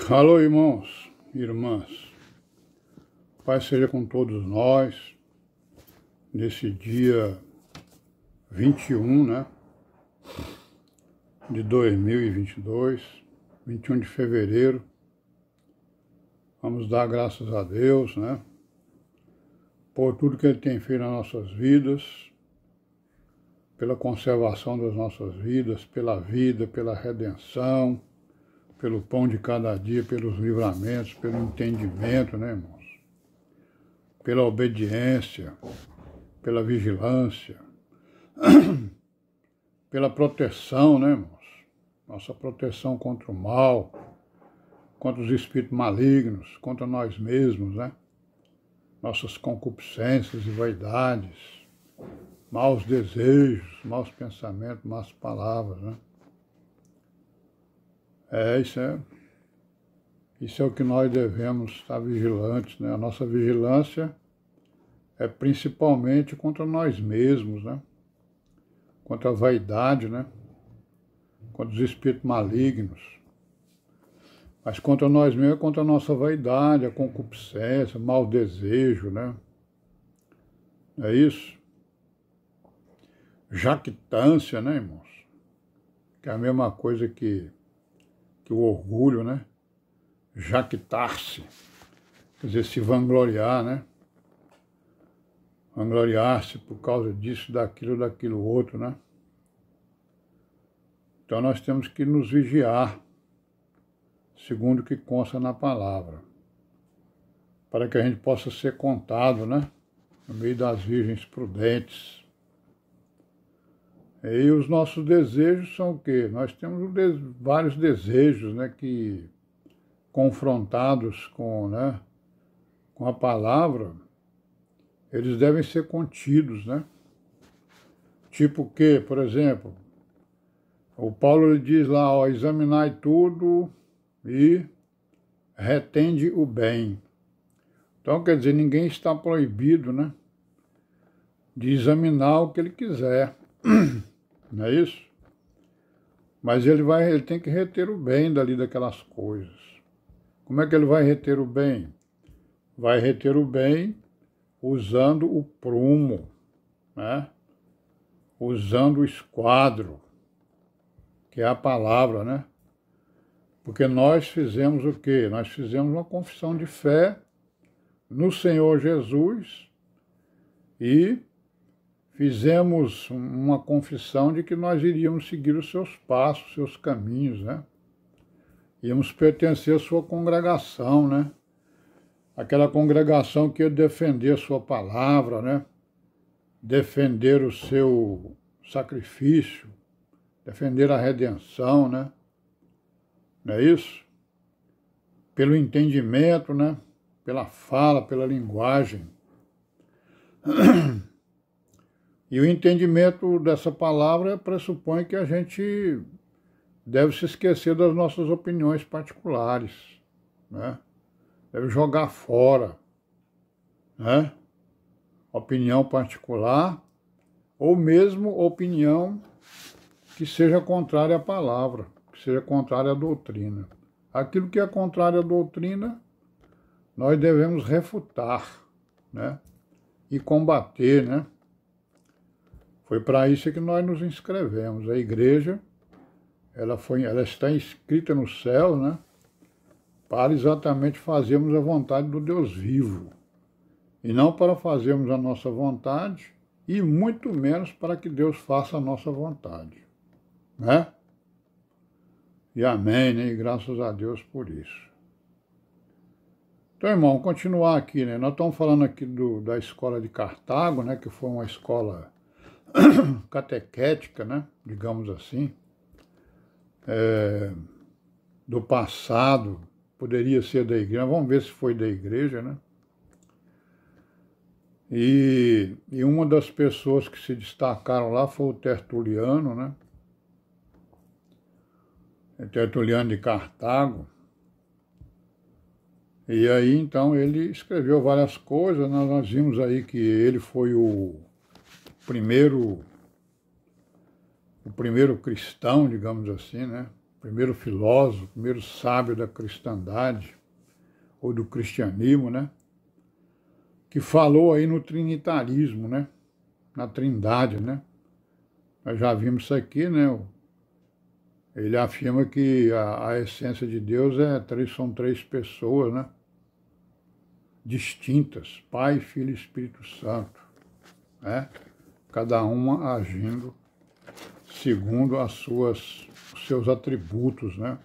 Alô, irmãos, irmãs, Pai seja com todos nós, nesse dia 21, né, de 2022, 21 de fevereiro. Vamos dar graças a Deus, né, por tudo que Ele tem feito nas nossas vidas, pela conservação das nossas vidas, pela vida, pela redenção, pelo pão de cada dia, pelos livramentos, pelo entendimento, né, irmãos? Pela obediência, pela vigilância, pela proteção, né, irmãos? Nossa proteção contra o mal, contra os espíritos malignos, contra nós mesmos, né? Nossas concupiscências e vaidades, maus desejos, maus pensamentos, más palavras, né? Isso é o que nós devemos estar vigilantes, né? A nossa vigilância é principalmente contra nós mesmos, né? Contra a vaidade, né? Contra os espíritos malignos. Mas contra nós mesmos é contra a nossa vaidade, a concupiscência, o mau desejo, né? É isso? Jactância, né, irmãos? Que é a mesma coisa que o orgulho, né? Jactar-se, quer dizer, se vangloriar, né? Vangloriar-se por causa disso, daquilo outro, né? Então nós temos que nos vigiar, segundo o que consta na palavra, para que a gente possa ser contado, né? No meio das virgens prudentes. E os nossos desejos são o quê? Nós temos vários desejos, né, que confrontados com, né, com a palavra, eles devem ser contidos, né? Tipo o quê? Por exemplo, o Paulo ele diz lá, ó, examinai tudo e retende o bem. Então, quer dizer, ninguém está proibido, né, de examinar o que ele quiser. Não é isso? Mas ele tem que reter o bem daquelas coisas. Como é que ele vai reter o bem? Vai reter o bem usando o prumo, né? Usando o esquadro, que é a palavra, né? Porque nós fizemos o quê? Nós fizemos uma confissão de fé no Senhor Jesus e fizemos uma confissão de que nós iríamos seguir os seus passos, seus caminhos, né? Íamos pertencer à sua congregação, né? Aquela congregação que ia defender a sua palavra, né? Defender o seu sacrifício, defender a redenção, né? Não é isso? Pelo entendimento, né? Pela fala, pela linguagem. E o entendimento dessa palavra pressupõe que a gente deve se esquecer das nossas opiniões particulares, né? Deve jogar fora, né? Opinião particular ou mesmo opinião que seja contrária à palavra, que seja contrária à doutrina. Aquilo que é contrário à doutrina, nós devemos refutar, né? E combater, né? Foi para isso que nós nos inscrevemos. A igreja, ela está inscrita no céu, né? Para exatamente fazermos a vontade do Deus vivo. E não para fazermos a nossa vontade, e muito menos para que Deus faça a nossa vontade. Né? E amém, né? E graças a Deus por isso. Então, irmão, continuar aqui, né? Nós estamos falando aqui da escola de Cartago, né? Que foi uma escola catequética, né, digamos assim, do passado, poderia ser da igreja, vamos ver se foi da igreja, né? E uma das pessoas que se destacaram lá foi o Tertuliano, né? O Tertuliano de Cartago. E aí, então, ele escreveu várias coisas, nós vimos aí que ele foi o primeiro cristão, digamos assim, né? O primeiro filósofo, primeiro sábio da cristandade, ou do cristianismo, né? Que falou aí no trinitarismo, né? Na trindade, né? Nós já vimos isso aqui, né? Ele afirma que a essência de Deus são três pessoas, né? Distintas, Pai, Filho e Espírito Santo, né? Cada uma agindo segundo os seus atributos, né?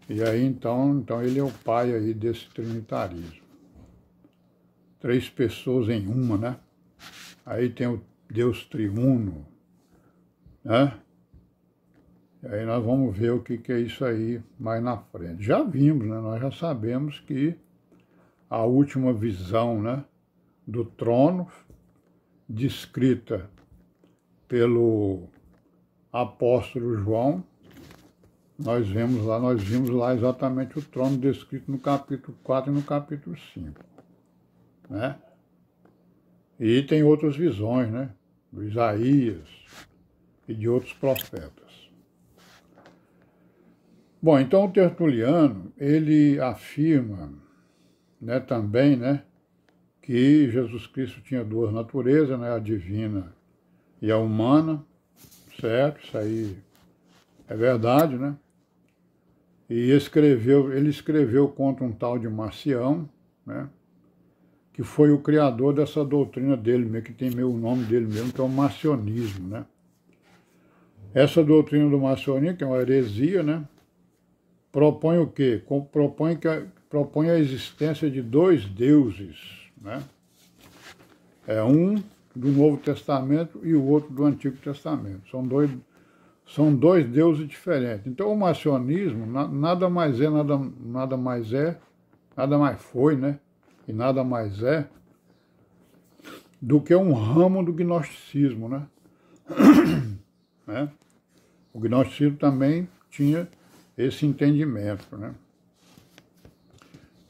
E aí, então ele é o pai aí desse trinitarismo. Três pessoas em uma, né? Aí tem o Deus triuno, né? E aí nós vamos ver o que é isso aí mais na frente. Já vimos, né? Nós já sabemos que a última visão, né, do trono, descrita pelo apóstolo João, nós vimos lá exatamente o trono descrito no capítulo 4 e no capítulo 5, né? E tem outras visões, né, do Isaías e de outros profetas. Bom, então o Tertuliano, ele afirma, né, também, né, que Jesus Cristo tinha duas naturezas, né, a divina e a humana, certo? Isso aí é verdade, né? E ele escreveu contra um tal de Marcião, né, que foi o criador dessa doutrina dele, que tem o nome dele mesmo, que é o marcionismo, né? Essa doutrina do marcionismo, que é uma heresia, né, propõe o quê? Propõe a existência de dois deuses, né? Um do Novo Testamento e o outro do Antigo Testamento. São dois deuses diferentes. Então o marcionismo nada mais foi, né? E nada mais é do que um ramo do gnosticismo, né? O gnosticismo também tinha esse entendimento, né?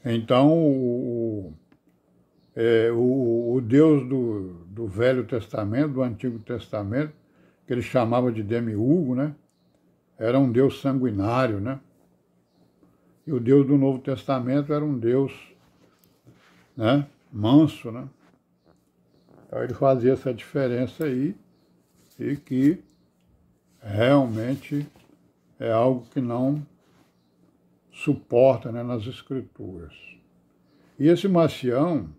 Então, o Deus do Velho Testamento, do Antigo Testamento, que ele chamava de demiurgo, né? Era um Deus sanguinário, né? E o Deus do Novo Testamento era um Deus, né, manso, né? Então ele fazia essa diferença aí, e que realmente é algo que não suporta, né, nas Escrituras. E esse Marcião,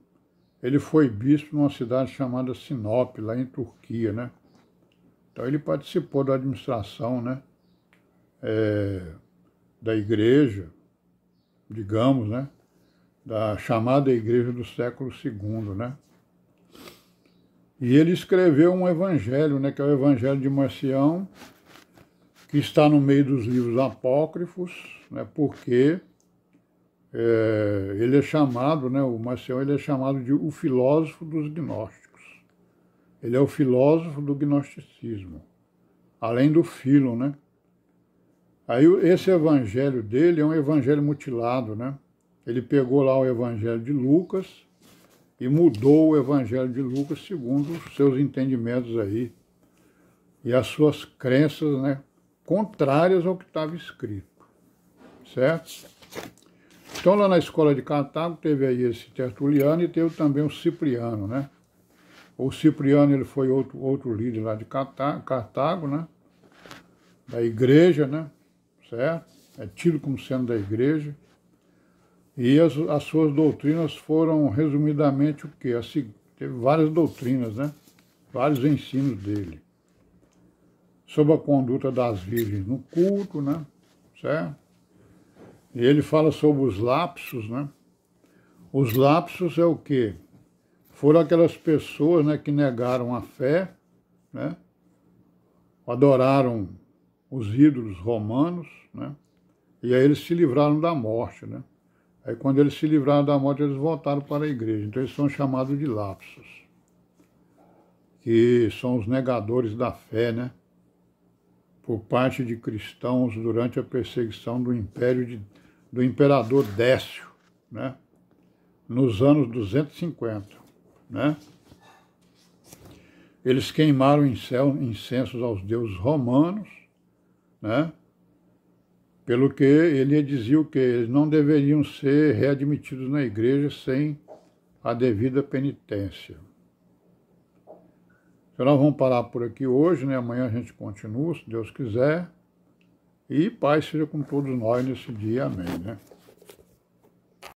ele foi bispo numa cidade chamada Sinop, lá em Turquia, né? Então ele participou da administração, né, da igreja, digamos, né, da chamada igreja do século II, né? E ele escreveu um evangelho, né, que é o Evangelho de Marcião, que está no meio dos livros apócrifos, né, porque ele é chamado, né, o Marcião, ele é chamado de o filósofo dos gnósticos. Ele é o filósofo do gnosticismo, além do filo, né? Aí esse evangelho dele é um evangelho mutilado, né? Ele pegou lá o evangelho de Lucas e mudou o evangelho de Lucas segundo os seus entendimentos aí e as suas crenças, né, contrárias ao que estava escrito, certo? Então lá na escola de Cartago teve aí esse Tertuliano e teve também o Cipriano, né? O Cipriano, ele foi outro líder lá de Cartago, né? Da igreja, né? Certo? É tido como sendo da igreja. E as suas doutrinas foram, resumidamente, o quê? Teve várias doutrinas, né? Vários ensinos dele. Sobre a conduta das virgens no culto, né? Certo? E ele fala sobre os lapsos, né? Os lapsos é o quê? Foram aquelas pessoas, né, que negaram a fé, né? Adoraram os ídolos romanos, né? E aí eles se livraram da morte, né? Aí quando eles se livraram da morte, eles voltaram para a igreja. Então eles são chamados de lapsos, que são os negadores da fé, né? Por parte de cristãos durante a perseguição do imperador Décio, né? Nos anos 250, né? Eles queimaram incensos aos deuses romanos, né? pelo que ele dizia o que eles não deveriam ser readmitidos na igreja sem a devida penitência. Então nós vamos parar por aqui hoje, né? Amanhã a gente continua, se Deus quiser. E paz seja com todos nós nesse dia. Amém, né?